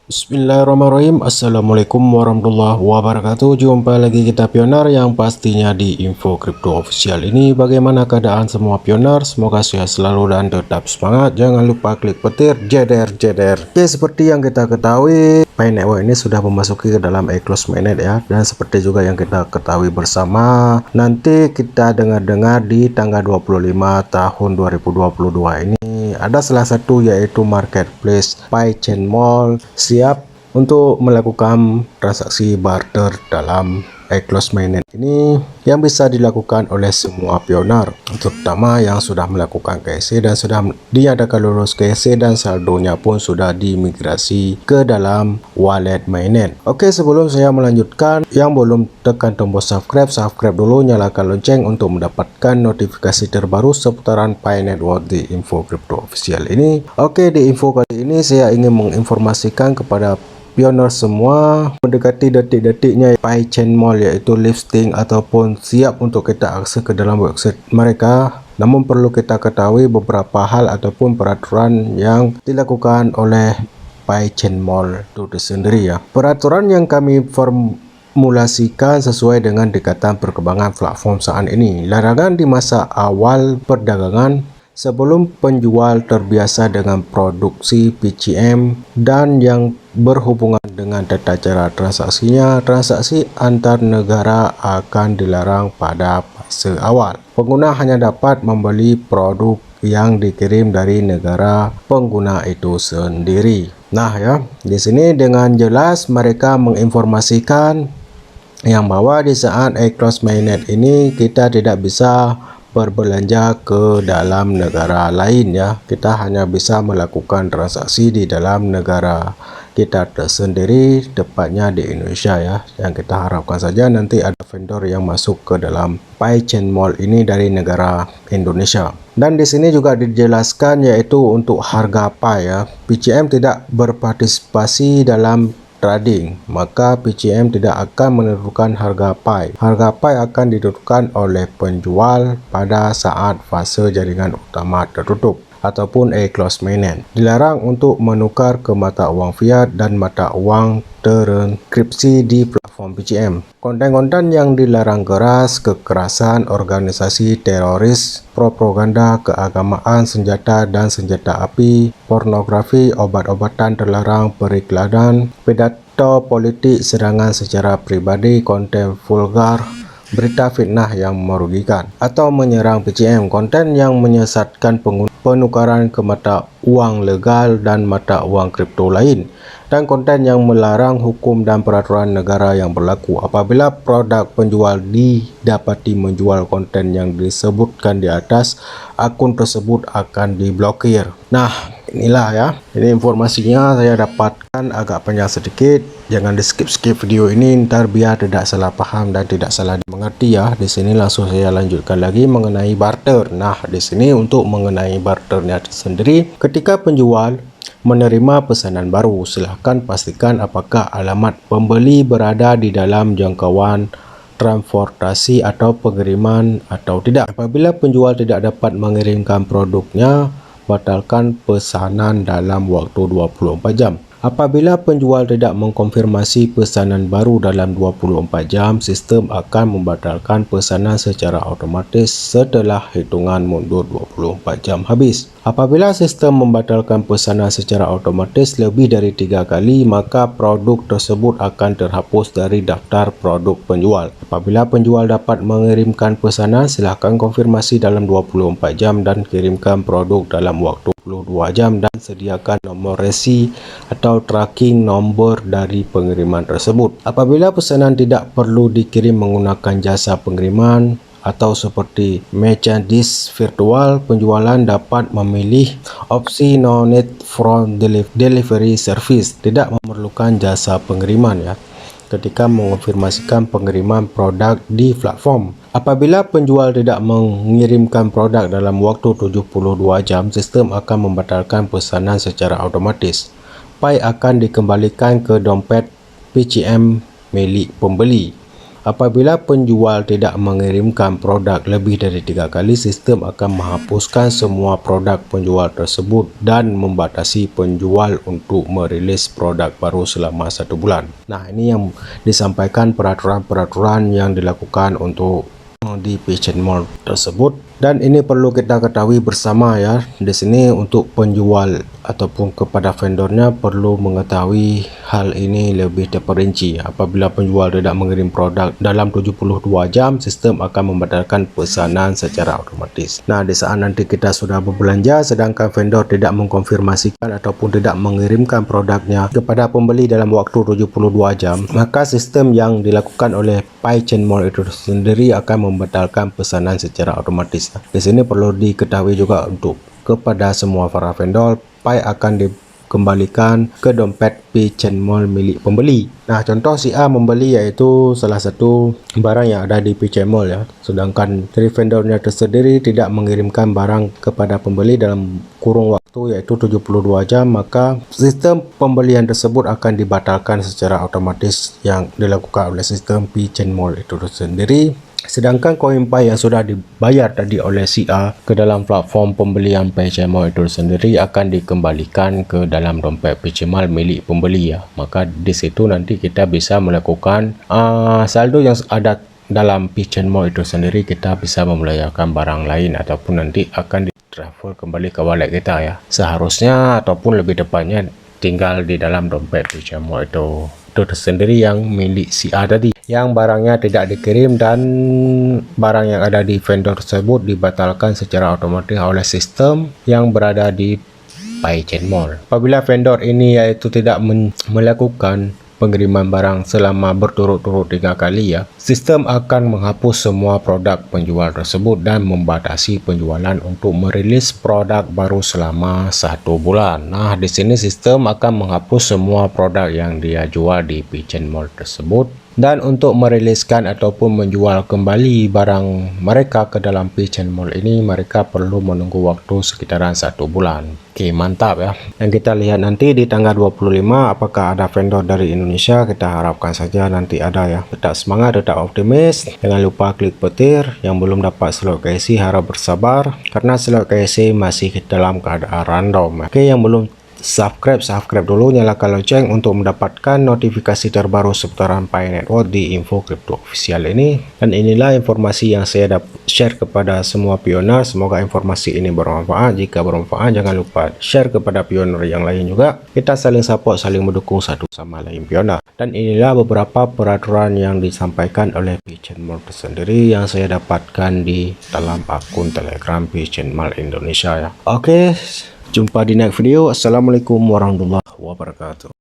Bismillahirrahmanirrahim. Assalamualaikum warahmatullahi wabarakatuh. Jumpa lagi kita pioner yang pastinya di Info Crypto Official ini. Bagaimana keadaan semua pioner? Semoga sehat selalu dan tetap semangat. Jangan lupa klik petir jeder. Oke, seperti yang kita ketahui, Pi Network ini sudah memasuki ke dalam close mainnet ya. Dan seperti juga yang kita ketahui bersama, nanti kita dengar-dengar di tanggal 25 tahun 2022 ini ada salah satu yaitu marketplace PiChainMall siap untuk melakukan transaksi barter dalam close mainnet ini yang bisa dilakukan oleh semua pioner, terutama yang sudah melakukan KYC dan sudah dinyatakan lulus KYC dan saldonya pun sudah dimigrasi ke dalam wallet mainnet. Oke, sebelum saya melanjutkan, yang belum tekan tombol subscribe dulu, nyalakan lonceng untuk mendapatkan notifikasi terbaru seputaran Pi Network di Info Crypto Official ini. Oke, di info kali ini saya ingin menginformasikan kepada pioner semua mendekati detik-detiknya PiChainMall yaitu listing ataupun siap untuk kita akses ke dalam website mereka. Namun perlu kita ketahui beberapa hal ataupun peraturan yang dilakukan oleh PiChainMall itu sendiri ya. Peraturan yang kami formulasikan sesuai dengan dekatan perkembangan platform saat ini. Larangan di masa awal perdagangan sebelum penjual terbiasa dengan produksi PCM dan yang berhubungan dengan tata cara transaksinya, transaksi antar negara akan dilarang pada fase awal. Pengguna hanya dapat membeli produk yang dikirim dari negara pengguna itu sendiri. Nah ya, di sini dengan jelas mereka menginformasikan yang bahwa di saat close mainnet ini kita tidak bisa berbelanja ke dalam negara lain ya. Kita hanya bisa melakukan transaksi di dalam negara kita tersendiri, tepatnya di Indonesia ya. Yang kita harapkan saja nanti ada vendor yang masuk ke dalam PiChainMall ini dari negara Indonesia. Dan di sini juga dijelaskan yaitu untuk harga Pi ya. PCM tidak berpartisipasi dalam trading, maka PCM tidak akan menentukan harga Pi. Harga Pi akan ditentukan oleh penjual pada saat fase jaringan utama tertutup ataupun close mainnet. Dilarang untuk menukar ke mata uang fiat dan mata uang terenkripsi di platform PCM. Konten-konten yang dilarang keras, kekerasan, organisasi teroris, propaganda keagamaan, senjata dan senjata api, pornografi, obat-obatan terlarang, periklanan, pidato politik, serangan secara pribadi, konten vulgar, berita fitnah yang merugikan atau menyerang PCM, konten yang menyesatkan penukaran ke mata uang legal dan mata uang kripto lain, dan konten yang melarang hukum dan peraturan negara yang berlaku. Apabila produk penjual didapati menjual konten yang disebutkan di atas, akun tersebut akan diblokir. Nah, inilah ya. Ini informasinya saya dapatkan agak panjang sedikit. Jangan di skip video ini ntar biar tidak salah paham dan tidak salah dimengerti ya. Di sini langsung saya lanjutkan lagi mengenai barter. Nah, di sini untuk mengenai barternya sendiri, ketika penjual menerima pesanan baru, silahkan pastikan apakah alamat pembeli berada di dalam jangkauan transportasi atau pengiriman atau tidak. Apabila penjual tidak dapat mengirimkan produknya, batalkan pesanan dalam waktu 24 jam. Apabila penjual tidak mengkonfirmasi pesanan baru dalam 24 jam, sistem akan membatalkan pesanan secara otomatis setelah hitungan mundur 24 jam habis. Apabila sistem membatalkan pesanan secara otomatis lebih dari 3 kali, maka produk tersebut akan terhapus dari daftar produk penjual. Apabila penjual dapat mengirimkan pesanan, silahkan konfirmasi dalam 24 jam dan kirimkan produk dalam waktu 22 jam dan sediakan nomor resi atau tracking nomor dari pengiriman tersebut. Apabila pesanan tidak perlu dikirim menggunakan jasa pengiriman atau seperti merchandise virtual, penjualan dapat memilih opsi no need from delivery service, tidak memerlukan jasa pengiriman ya, ketika mengonfirmasikan pengiriman produk di platform. Apabila penjual tidak mengirimkan produk dalam waktu 72 jam, sistem akan membatalkan pesanan secara otomatis. Pi akan dikembalikan ke dompet PCM milik pembeli. Apabila penjual tidak mengirimkan produk lebih dari 3 kali, sistem akan menghapuskan semua produk penjual tersebut dan membatasi penjual untuk merilis produk baru selama 1 bulan. Nah, ini yang disampaikan peraturan-peraturan yang dilakukan untuk di Pigeon Mall tersebut, dan ini perlu kita ketahui bersama ya. Di sini untuk penjual ataupun kepada vendornya perlu mengetahui hal ini lebih terperinci. Apabila penjual tidak mengirim produk dalam 72 jam, sistem akan membatalkan pesanan secara otomatis. Nah, di saat nanti kita sudah berbelanja sedangkan vendor tidak mengkonfirmasikan ataupun tidak mengirimkan produknya kepada pembeli dalam waktu 72 jam, maka sistem yang dilakukan oleh Pigeon Mall itu sendiri akan membatalkan pesanan secara otomatis. Di sini perlu diketahui juga untuk kepada semua para vendor, Pi akan dikembalikan ke dompet Pigeon Mall milik pembeli. Nah, contoh si A membeli yaitu salah satu barang yang ada di Pigeon Mall ya, sedangkan dari vendornya tersendiri tidak mengirimkan barang kepada pembeli dalam kurung waktu yaitu 72 jam, maka sistem pembelian tersebut akan dibatalkan secara otomatis yang dilakukan oleh sistem Pigeon Mall itu sendiri. Sedangkan koin Pi yang sudah dibayar tadi oleh si A ke dalam platform pembelian Pigeon Mall itu sendiri akan dikembalikan ke dalam dompet Pigeon Mall milik pembeli ya. Maka di situ nanti kita bisa melakukan saldo yang ada dalam Pigeon Mall itu sendiri, kita bisa membelanjakan barang lain ataupun nanti akan ditransfer kembali ke wallet kita ya. Seharusnya ataupun lebih tepatnya tinggal di dalam dompet Pigeon Mall itu tersendiri yang milik si A tadi, yang barangnya tidak dikirim dan barang yang ada di vendor tersebut dibatalkan secara otomatis oleh sistem yang berada di Pigeon Mall. Apabila vendor ini yaitu tidak melakukan pengiriman barang selama berturut-turut 3 kali ya, sistem akan menghapus semua produk penjual tersebut dan membatasi penjualan untuk merilis produk baru selama 1 bulan. Nah, di sini sistem akan menghapus semua produk yang dia jual di Pigeon Mall tersebut. Dan untuk meriliskan ataupun menjual kembali barang mereka ke dalam Pigeon Mall ini, mereka perlu menunggu waktu sekitaran 1 bulan. Oke, mantap ya. Yang kita lihat nanti di tanggal 25 apakah ada vendor dari Indonesia, kita harapkan saja nanti ada ya. Tetap semangat, tetap optimis. Jangan lupa klik petir. Yang belum dapat slot KSI harap bersabar karena slot KSI masih dalam keadaan random. Oke, yang belum subscribe dulu, nyalakan lonceng untuk mendapatkan notifikasi terbaru seputaran Pi Network di Info Crypto Official ini. Dan inilah informasi yang saya share kepada semua pioner. Semoga informasi ini bermanfaat. Jika bermanfaat, jangan lupa share kepada pioner yang lain juga. Kita saling support, saling mendukung satu sama lain pioner. Dan inilah beberapa peraturan yang disampaikan oleh Pigeon Mall sendiri yang saya dapatkan di dalam akun Telegram Pigeon Mall Indonesia ya. Oke, jumpa di next video. Assalamualaikum warahmatullahi wabarakatuh.